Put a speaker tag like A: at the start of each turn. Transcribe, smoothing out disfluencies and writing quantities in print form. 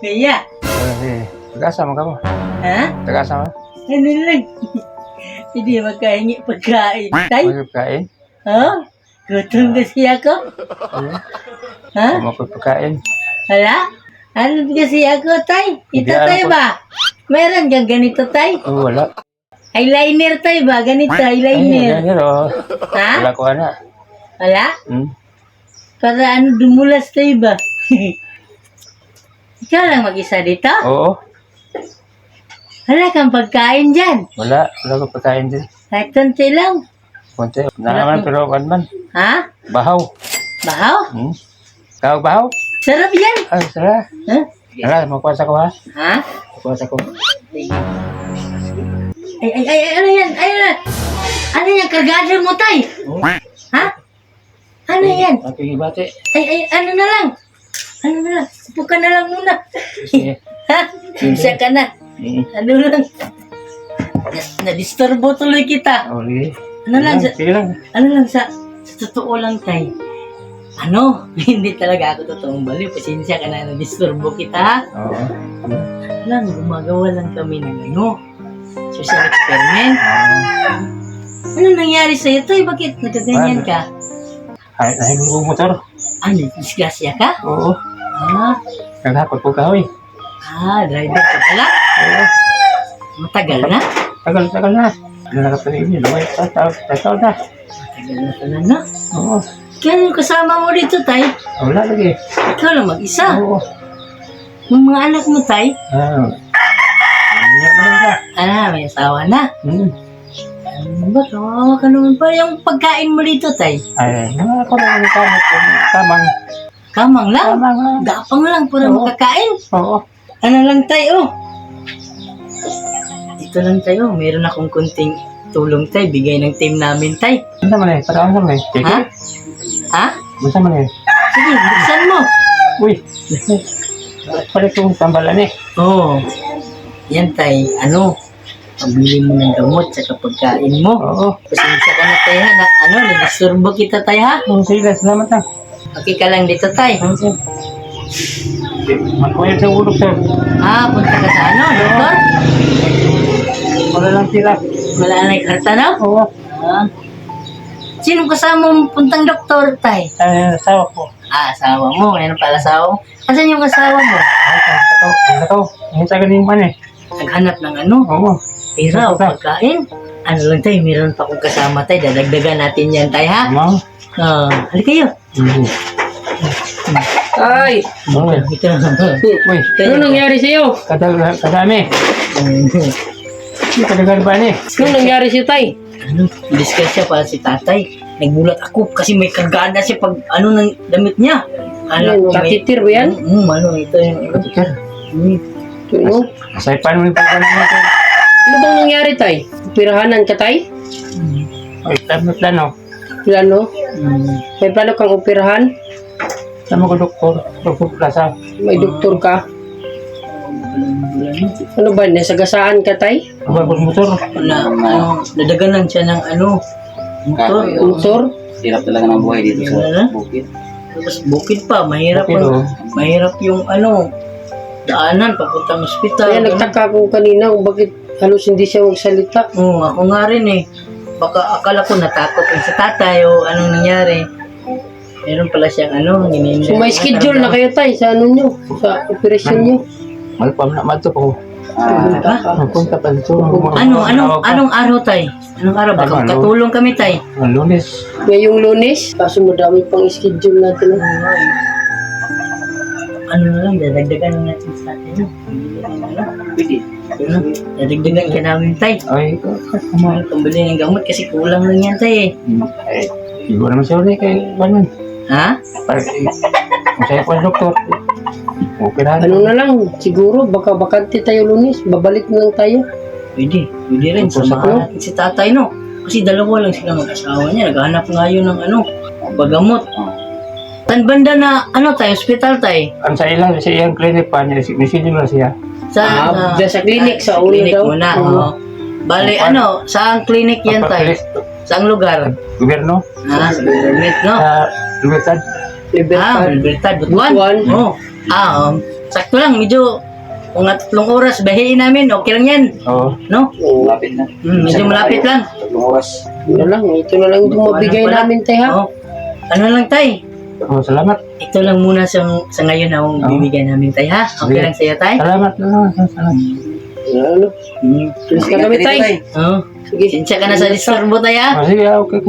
A: Kaya,
B: Taga-asama ka mo?
A: ha?
B: Taga-asama?
A: Ano lang? Hindi magkahingi pagkain. Tay?
B: Magpagkain?
A: Ha? Gutom kasi ako. Ha?
B: Magpagkain?
A: Hala? Ano kasi ako, tay? Ito,
B: Hindi,
A: tay
B: ano po?
A: ba? Meron kang ganito, tay?
B: Oh, wala.
A: Eyeliner, tay ba? Ganito,
B: Ay,
A: eyeliner.
B: ganyan oh.
A: Ha?
B: Wala ko ana.
A: Wala?
B: Hmm?
A: Para ano, dumulas, tay ba? Ikaw lang mag-isa dito?
B: Oo.
A: Wala kang pagkain dyan.
B: Wala. Wala ko pagkain din.
A: Kahit konti lang.
B: Konti. Naman pero kan man.
A: Ha?
B: Bahaw.
A: Bahaw?
B: Hmm? Kau bahaw?
A: Sarap yan.
B: Ay, sara.
A: Ha?
B: Wala, makuha ko ha.
A: Ha?
B: Makuha ko.
A: Ay, ano yan? Ano yan? Kargado mo, tay? Ha? Ano yan?
B: Ating ibate.
A: Ay, ano na lang? Ano na lang? Upo ka na lang muna.
B: Sige.
A: Ha? Siya ka na.
B: Hmm.
A: Ano lang? Na-disturbo tuloy kita.
B: Oh, sige.
A: Ano lang?
B: Sige lang.
A: Ano lang sa totoo lang, tay? Ano? Hindi talaga ako totoong baliw. Pasensya ka na na-disturbo kita, ha?
B: Oo.
A: Lang, gumagawa lang kami ng social experiment. Ano nangyari sa'yo, tay? Bakit nagaganyan ka?
B: Ay, nahilong ko motor.
A: Ano, disgrasya ka?
B: Oo.
A: Ah,
B: Naghakot ko kahoy.
A: driver ka pala?
B: Oo.
A: Matagal na?
B: Tagal na. Ano nakapagin niyo? Lumay pa. Tagal na.
A: Matagal na pala na.
B: Oo.
A: Kaya yung kasama mo dito, tay?
B: Wala lagi.
A: Ikaw lang mag-isa.
B: Oo.
A: Yung mga anak mo, tay?
B: Ano naman ka?
A: May asawa na. Ano ba? Kawawa ka naman pa. Yung pagkain mo dito, tay?
B: Ay, ako na yung kamang.
A: Kamang lang?
B: Kamang lang.
A: Gapang lang para
B: Oo.
A: makakain.
B: Oo.
A: Ano lang, tay, oh? Ito lang, tay, oh. Meron akong kunting tulong, tay. Bigay ng team namin, tay.
B: Ano naman eh? Parang naman eh. Sige.
A: Ha? Ha?
B: Basta man eh.
A: Sige, buksan mo.
B: Uy. Palit kong tambalan eh.
A: Oo. Yan, tay. Ano? Pabili mo ng gamot sa pagkain mo.
B: Oo.
A: Pasensya ka na, tay, ha? Na-disturbo kita, tay, ha?
B: Sige, salamat na.
A: Okay ka lang dito, tay.
B: Magkuha sa ulog sir.
A: Punta ka sa ano, doktor?
B: Wala lang sila.
A: Wala na yung karta, no?
B: Oo.
A: Sinong kasama mo puntang doktor, tay?
B: Asawa ko.
A: Asawa mo. Ano pala asawa mo? Asan yung asawa mo?
B: Ito. Hinta ka din man eh.
A: Naghanap ng ano?
B: Oo.
A: Pira o pagkain? Ano lang, tay? Meron pa akong kasama, tay. Dadagdagan natin yan, tay, ha?
B: Ma'am.
A: Halika kayo.
C: Ay,
B: Oo.
A: Ito.
B: Uy.
C: ano nangyari sa'yo?
B: Kadami. Kadagal ba ni?
C: Ano nangyari sa'yo, tay?
A: Ano? Discuss siya para si tatay. Nagbulat ako kasi may kargada siya pag ano ng damit niya. Alam ko may...
C: Katitir ba yan?
A: Ito yung...
B: Teacher.
C: Ano?
B: Saipan mo yung pagkalan natin.
C: Ano bang nangyari, tay? Operahanan ka, tay?
B: Ay, plano.
C: Plano? May plano kang operahan?
B: Tama ko doktor. Doktor Plaza.
C: May doktor ka? Ano ba? Nasagasaan ka, tay?
B: Abang motor.
A: Nadaganan siya ng motor.
C: Motor?
D: Hirap talaga ng buhay dito sa bukid.
A: Tapos bukid pa, mahirap
B: Bukid, oh.
A: mahirap yung daanan papuntang ospital.
C: Kaya nagtaka ko kanina kung bakit halos hindi siya magsalita.
A: Ako nga rin eh. Baka akala ko natakot yung sa tatay o anong nangyari. Meron pala siyang
C: So may schedule na kayo, tay, sa ano nyo? Sa operasyon nyo?
B: Malpam na mato ko. Punta pa dito.
A: Anong araw, tay? Anong araw? Baka katulong kami, tay.
B: Ang Lunes.
C: Ngayong Lunes? Kaso madami pang schedule natin.
A: Ano na lang, dadagdagan na natin sa atin.
D: Pwede.
A: Dadagdagan ka namin, tay.
B: Ay,
A: Pambili ng gamot kasi kulang lang yan, tay eh.
B: ay, siguro naman siya ulit kay Banan.
A: Ha?
B: Masaya po ang doktor. Operahan.
C: Ano na lang, siguro, baka bakante tayo Lunes, babalik na lang tayo.
A: Pwede rin. Samahan natin si tatay, no? Kasi dalawa lang sila mag-asawa niya. Naghahanap nga yun ng bagamot. Tan banda na, tayo, hospital tayo?
B: Ang sa ilang, sa iyang clinic pa, nisidyo na siya.
C: Sa clinic, sa ulo
A: clinic
C: daw.
A: muna. Bale, saan clinic yan tayo? Saang lugar?
B: Gobyerno.
A: Sa government, no?
B: Sa Luwetan.
C: Libertad.
A: Libertad, Butuan.
C: Butuan.
A: Oo. Sakto lang, medyo mga 3 oras, bahiin namin, okay lang yan,
B: Oo.
A: no?
D: Malapit na.
A: Medyo malapit lang.
D: 3 oras.
C: Ito na lang yung mabigay
A: Wala.
C: namin tayo ha.
A: Oh. Ano lang tay,
B: Oh, salamat.
A: ito lang muna sa ngayon na ang bibigyan namin tay ha. Okay
B: Sige.
A: lang sa'yo tay?
B: Salamat. Salamat.
C: Ano? Please ka kami
D: Ingat ka dito,
C: tay.
A: Oh.
C: Sige.
A: Sinsya ka na sa disturbo tay ha.
B: Oh, sige, okay.